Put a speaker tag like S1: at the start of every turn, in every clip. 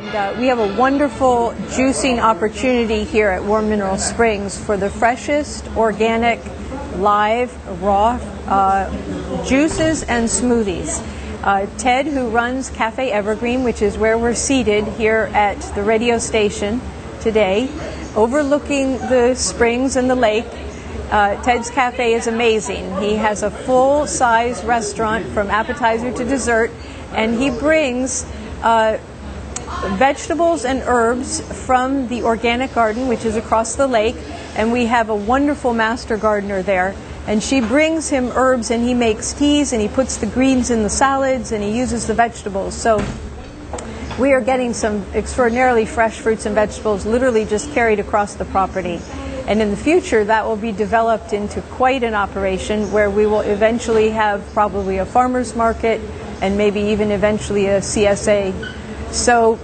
S1: We have a wonderful juicing opportunity here at Warm Mineral Springs for the freshest, organic, live, raw juices and smoothies. Ted, who runs Cafe Evergreen, which is where we're seated here at the radio station today, overlooking the springs and the lake. Ted's Cafe is amazing. He has a full-size restaurant from appetizer to dessert, and he brings vegetables and herbs from the organic garden, which is across the lake, and we have a wonderful master gardener there, and she brings him herbs, and he makes teas, and he puts the greens in the salads, and he uses the vegetables. So we are getting some extraordinarily fresh fruits and vegetables literally just carried across the property. And in the future, that will be developed into quite an operation where we will eventually have probably a farmer's market and maybe even eventually a CSA. So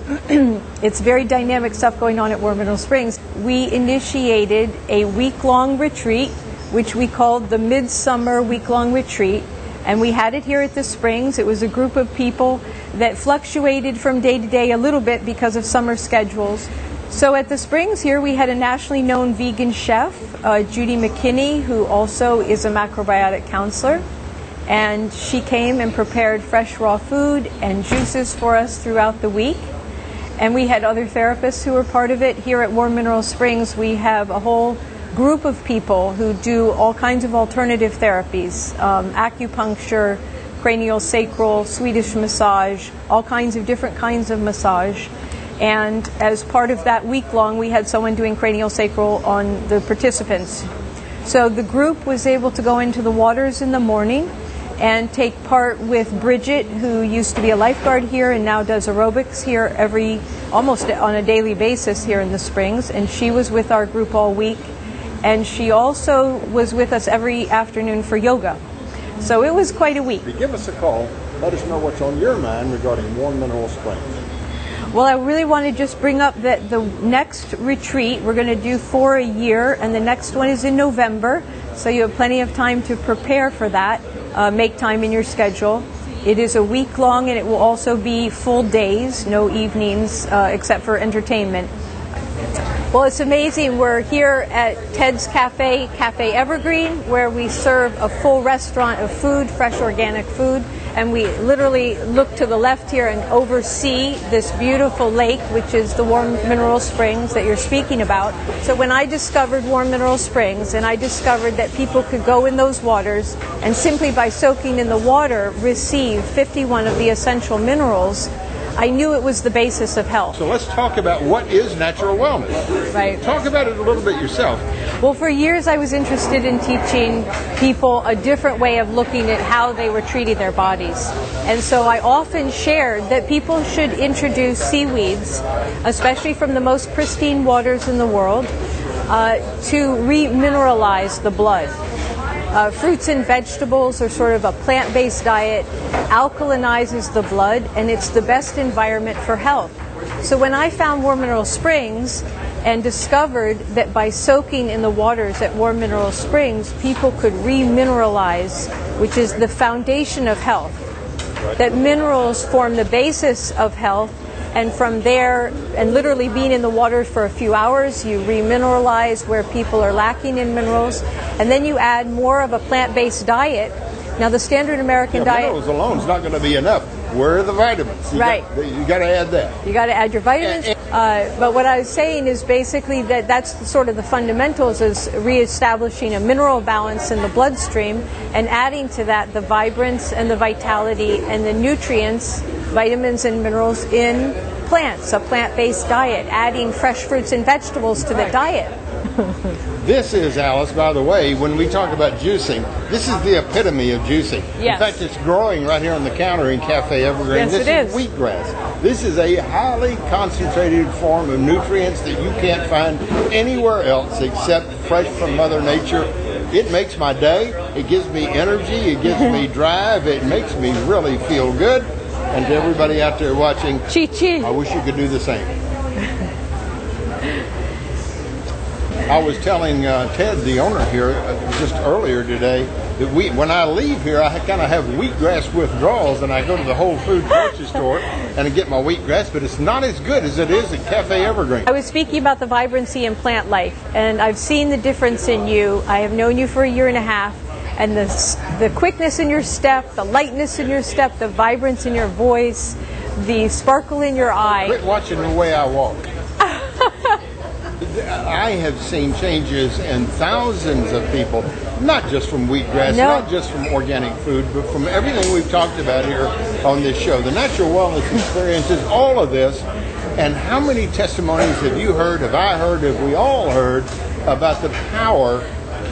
S1: it's very dynamic stuff going on at Warm Mineral Springs. We initiated a week-long retreat, which we called the Midsummer Week-Long Retreat. And we had it here at the Springs. It was a group of people that fluctuated from day to day a little bit because of summer schedules. So at the Springs here, we had a nationally known vegan chef, Judy McKinney, who also is a macrobiotic counselor. And she came and prepared fresh raw food and juices for us throughout the week. And we had other therapists who were part of it. Here at Warm Mineral Springs, we have a whole group of people who do all kinds of alternative therapies, acupuncture, cranial sacral, Swedish massage, all kinds of different kinds of massage. And as part of that week-long, we had someone doing cranial sacral on the participants. So the group was able to go into the waters in the morning and take part with Bridget, who used to be a lifeguard here and now does aerobics here almost on a daily basis here in the Springs. And she was with our group all week. And she also was with us every afternoon for yoga. So it was quite a week.
S2: Give us a call. Let us know what's on your mind regarding Warm Mineral Springs.
S1: Well, I really want to just bring up that the next retreat we're going to do for a year, and the next one is in November, so you have plenty of time to prepare for that. Make time in your schedule. It is a week long, and it will also be full days, no evenings, except for entertainment. Well, it's amazing. We're here at Ted's Cafe, Cafe Evergreen, where we serve a full restaurant of food, fresh organic food. And we literally look to the left here and oversee this beautiful lake, which is the Warm Mineral Springs that you're speaking about. So when I discovered Warm Mineral Springs, and I discovered that people could go in those waters and simply by soaking in the water receive 51 of the essential minerals, I knew it was the basis of health.
S2: So let's talk about what is natural wellness.
S1: Right.
S2: Talk about it a little bit yourself.
S1: Well, for years I was interested in teaching people a different way of looking at how they were treating their bodies. And so I often shared that people should introduce seaweeds, especially from the most pristine waters in the world, to remineralize the blood. Fruits and vegetables are sort of a plant-based diet, alkalinizes the blood, and it's the best environment for health. So when I found Warm Mineral Springs and discovered that by soaking in the waters at Warm Mineral Springs, people could remineralize, which is the foundation of health, that minerals form the basis of health, and from there, and literally being in the water for a few hours, you remineralize where people are lacking in minerals, and then you add more of a plant-based diet. Now, the standard American diet...
S2: Minerals alone is not going to be enough. Where are the vitamins? You got to add that.
S1: You got to add your vitamins. But what I was saying is basically that that's sort of the fundamentals, is reestablishing a mineral balance in the bloodstream and adding to that the vibrance and the vitality and the nutrients, vitamins and minerals in plants, a plant-based diet, adding fresh fruits and vegetables to the diet.
S2: This is, Alice, by the way, when we talk about juicing, this is the epitome of juicing.
S1: Yes.
S2: In fact, it's growing right here on the counter in Cafe Evergreen.
S1: Yes,
S2: this
S1: it is.
S2: Wheatgrass. This is a highly concentrated form of nutrients that you can't find anywhere else except fresh from Mother Nature. It makes my day. It gives me energy. It gives me drive. It makes me really feel good. And to everybody out there watching, I wish you could do the same. I was telling Ted, the owner here, just earlier today, that when I leave here, I kind of have wheatgrass withdrawals, and I go to the Whole Foods grocery store and I get my wheatgrass, but it's not as good as it is at Cafe Evergreen.
S1: I was speaking about the vibrancy in plant life, and I've seen the difference in you. I have known you for a year and a half, and the quickness in your step, the lightness in your step, the vibrance in your voice, the sparkle in your eye.
S2: Quit watching the way I walk. I have seen changes in thousands of people, not just from wheatgrass, not just from organic food, but from everything we've talked about here on this show. The natural wellness experiences, all of this. And how many testimonies have you heard, have I heard, have we all heard about the power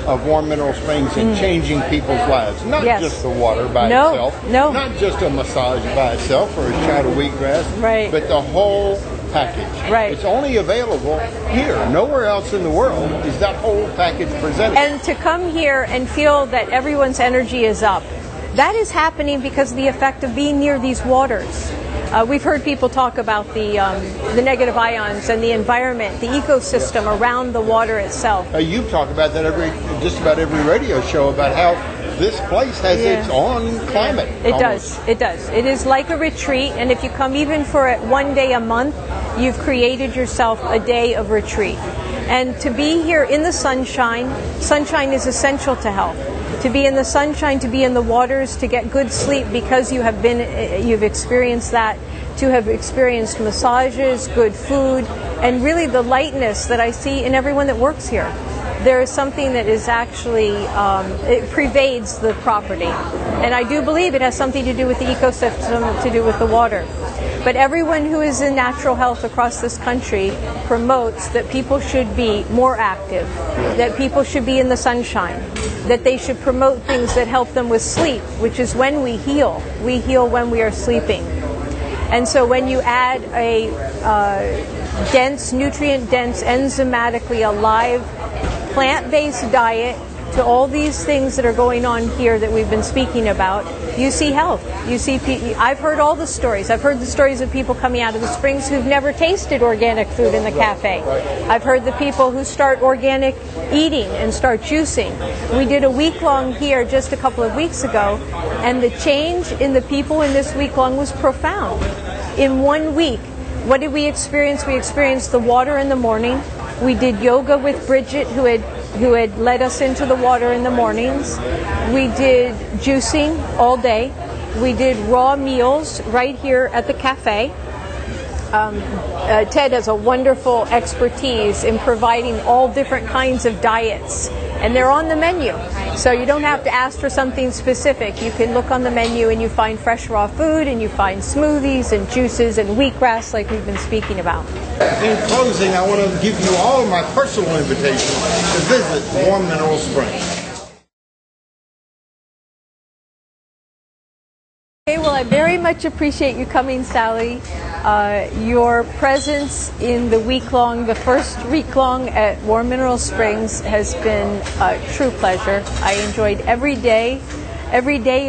S2: of Warm Mineral Springs in changing people's lives? Not just the water by itself, not just a massage by itself or a shot of wheatgrass, but the whole package. It's only available here. Nowhere else in the world is that whole package presented.
S1: And to come here and feel that everyone's energy is up, that is happening because of the effect of being near these waters. We've heard people talk about the negative ions and the environment, the ecosystem around the water itself.
S2: You talk about that just about every radio show, about how this place has its own climate.
S1: It does. It does. It is like a retreat, and if you come even for it one day a month, you've created yourself a day of retreat. And to be here in the sunshine is essential to health. To be in the sunshine, to be in the waters, to get good sleep because you've experienced that, to have experienced massages, good food, and really the lightness that I see in everyone that works here. There is something that is actually, it pervades the property. And I do believe it has something to do with the ecosystem, to do with the water. But everyone who is in natural health across this country promotes that people should be more active, that people should be in the sunshine, that they should promote things that help them with sleep, which is when we heal. We heal when we are sleeping. And so when you add a dense, nutrient-dense, enzymatically alive, plant-based diet to all these things that are going on here that we've been speaking about, you see health. You see, I've heard all the stories. I've heard the stories of people coming out of the springs who've never tasted organic food in the cafe. I've heard the people who start organic eating and start juicing. We did a week-long here just a couple of weeks ago, and the change in the people in this week-long was profound. In 1 week, what did we experience? We experienced the water in the morning. We did yoga with Bridget, who had led us into the water in the mornings. We did juicing all day. We did raw meals right here at the cafe. Ted has a wonderful expertise in providing all different kinds of diets, and they're on the menu. So you don't have to ask for something specific. You can look on the menu and you find fresh raw food, and you find smoothies and juices and wheatgrass like we've been speaking about.
S2: In closing, I want to give you all my personal invitation to visit Warm Mineral Springs.
S1: Okay, well, I very much appreciate you coming, Sally. Your presence in the first week-long at Warm Mineral Springs has been a true pleasure. I enjoyed every day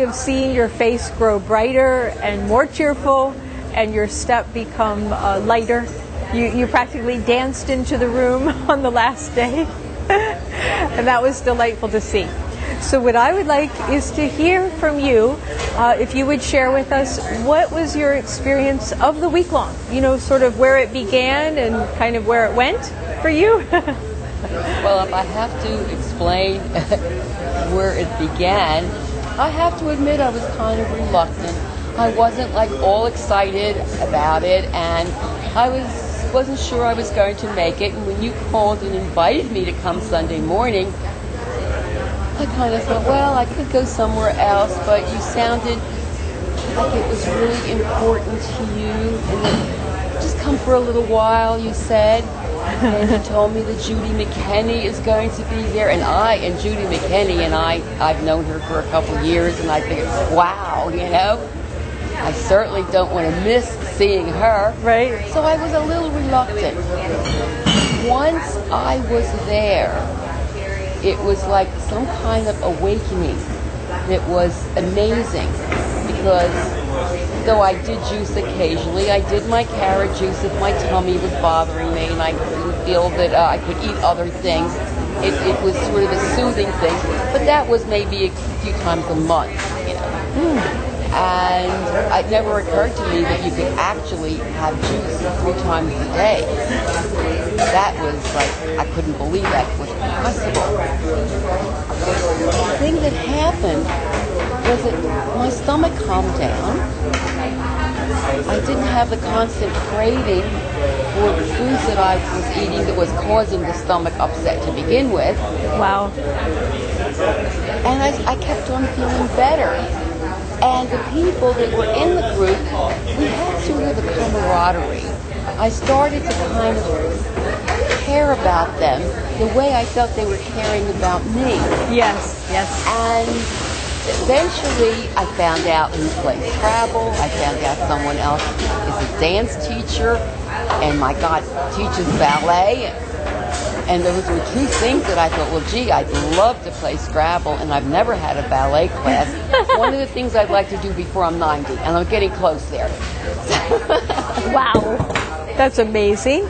S1: of seeing your face grow brighter and more cheerful, and your step become lighter. You practically danced into the room on the last day, and that was delightful to see. So what I would like is to hear from you, if you would share with us, what was your experience of the week-long? You know, sort of where it began and kind of where it went for you?
S3: Well, if I have to explain where it began, I have to admit I was kind of reluctant. I wasn't like all excited about it, and I wasn't sure I was going to make it. And when you called and invited me to come Sunday morning, I kind of thought, well, I could go somewhere else, but you sounded like it was really important to you, and then just come for a little while, you said. And you told me that Judy McKinney is going to be there, and Judy McKinney and I've known her for a couple years, and I think, wow, you know, I certainly don't want to miss seeing her.
S1: Right.
S3: So I was a little reluctant. Once I was there, it was like some kind of awakening. It was amazing because though I did juice occasionally. I did my carrot juice if my tummy was bothering me and I didn't feel that I could eat other things. It was sort of a soothing thing, but that was maybe a few times a month, you know. And it never occurred to me that you could actually have juice 3 times a day. That was like, I couldn't believe that was possible. The thing that happened was that my stomach calmed down. I didn't have the constant craving for the foods that I was eating that was causing the stomach upset to begin with.
S1: Wow.
S3: And I kept on feeling better. And the people that were in the group, we had sort of a camaraderie. I started to kind of care about them the way I felt they were caring about me.
S1: Yes, yes.
S3: And eventually I found out who plays Scrabble. I found out someone else is a dance teacher. And my God, teaches ballet. And those were 2 things that I thought, well, gee, I'd love to play Scrabble, and I've never had a ballet class. It's one of the things I'd like to do before I'm 90, and I'm getting close there.
S1: Wow. That's amazing.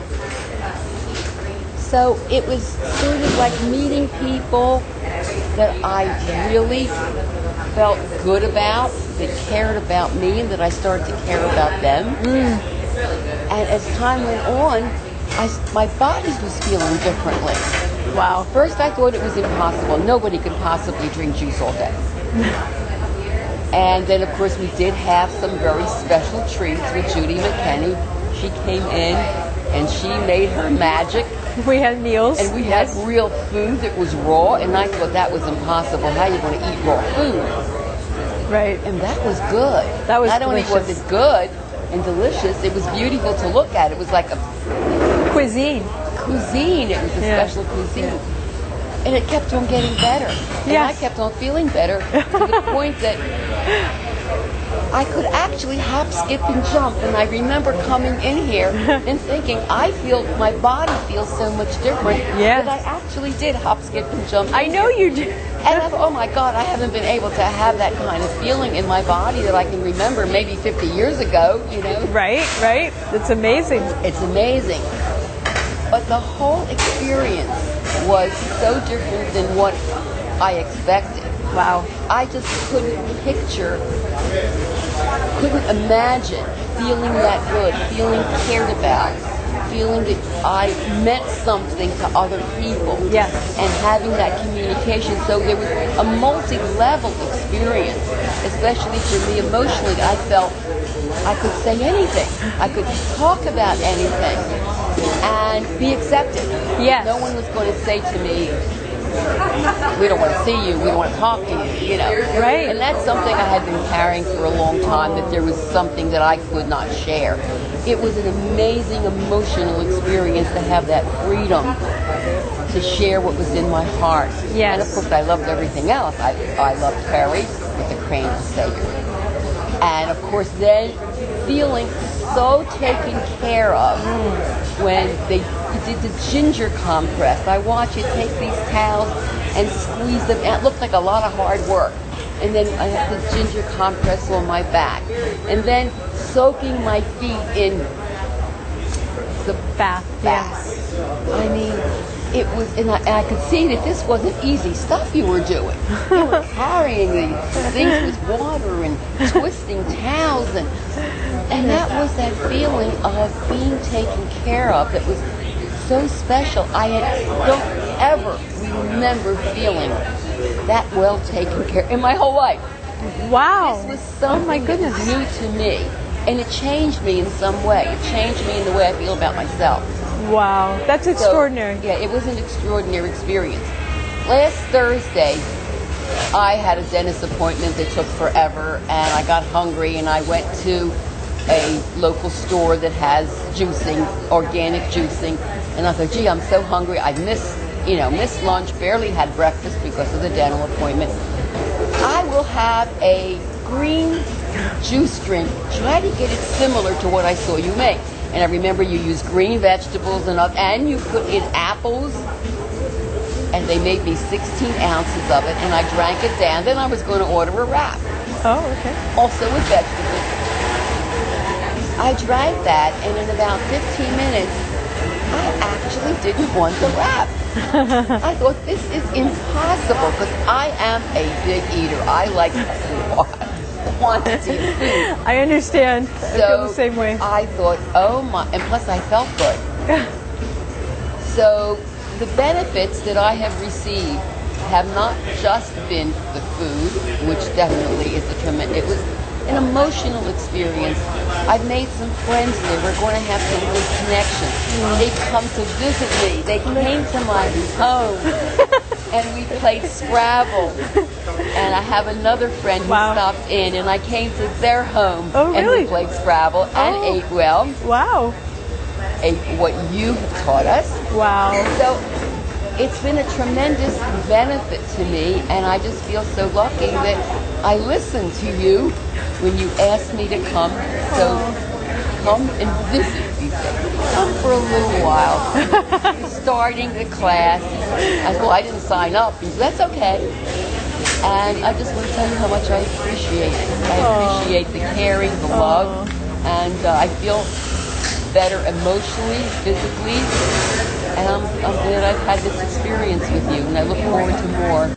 S3: So it was sort of like meeting people that I really felt good about, that cared about me, and that I started to care about them. And as time went on, my body was feeling differently.
S1: Wow.
S3: First, I thought it was impossible. Nobody could possibly drink juice all day. And then, of course, we did have some very special treats with Judy McKinney. She came in and she made her magic.
S1: We had meals.
S3: And we had real food that was raw, and I thought that was impossible. How are you going to eat raw food?
S1: Right.
S3: And that was good.
S1: That was
S3: Not
S1: delicious.
S3: only was it good and delicious, it was beautiful to look at. It was like a
S1: Cuisine.
S3: It was a special cuisine. And it kept on getting better. And
S1: Yes.
S3: I kept on feeling better to the point that I could actually hop, skip, and jump. And I remember coming in here and thinking, my body feels so much different.
S1: Yes.
S3: That I actually did hop, skip, and jump.
S1: I know you did.
S3: And I thought, oh my God, I haven't been able to have that kind of feeling in my body that I can remember maybe 50 years ago, you know.
S1: Right, right. It's amazing.
S3: It's amazing. But the whole experience was so different than what I expected.
S1: Wow.
S3: I just couldn't imagine feeling that good, feeling cared about, feeling that I meant something to other people.
S1: Yes.
S3: And having that communication. So there was a multi-level experience, especially for me emotionally. I felt I could say anything. I could talk about anything and be accepted.
S1: Yes.
S3: No one was going to say to me, we don't want to see you, we don't want to talk to you, you know.
S1: Right.
S3: And that's something I had been carrying for a long time, that there was something that I could not share. It was an amazing emotional experience to have that freedom to share what was in my heart.
S1: Yes.
S3: And of course I loved everything else. I loved curry with the crane steak. And of course then feeling so taken care of when they did the ginger compress. I watched you take these towels and squeeze them out. It looked like a lot of hard work. And then I had the ginger compress on my back. And then soaking my feet in the
S1: Bath.
S3: I mean, it was, and I could see that this wasn't easy stuff you were doing. You were carrying these things with water and twisting towels, and that was that feeling of being taken care of that was so special. Don't ever remember feeling that well taken care in my whole life.
S1: Wow.
S3: This was something that was new to me, and it changed me in some way. It changed me in the way I feel about myself.
S1: Wow. That's extraordinary.
S3: So, yeah, it was an extraordinary experience. Last Thursday, I had a dentist appointment that took forever, and I got hungry, and I went to a local store that has juicing, organic juicing, and I thought, gee, I'm so hungry. I missed lunch, barely had breakfast because of the dental appointment. I will have a green juice drink. Try to get it similar to what I saw you make. And I remember you used green vegetables and you put in apples, and they made me 16 ounces of it, and I drank it down. Then I was going to order a wrap.
S1: Oh, okay.
S3: Also with vegetables. I drank that, and in about 15 minutes, I actually didn't want the wrap. I thought, this is impossible, because I am a big eater. I like quantity of food.
S1: I understand. I feel the same way.
S3: I thought, oh my, and plus I felt good. So the benefits that I have received have not just been the food, which definitely is a tremendous, it was an emotional experience. I've made some friends there. We're going to have some good connections. They've come to visit me. They came to my home, and we played Scrabble. And I have another friend who stopped in, and I came to their home, and we played Scrabble and ate well.
S1: Wow.
S3: Ate what you have taught us.
S1: Wow.
S3: So it's been a tremendous benefit to me, and I just feel so lucky that I listened to you when you asked me to come. So come and visit these days. Come for a little while. Starting the class. I said, well, I didn't sign up. He said, that's okay. And I just want to tell you how much I appreciate it. I appreciate the caring, the love, and I feel better emotionally, physically, and I'm glad I've had this experience with you, and I look forward to more.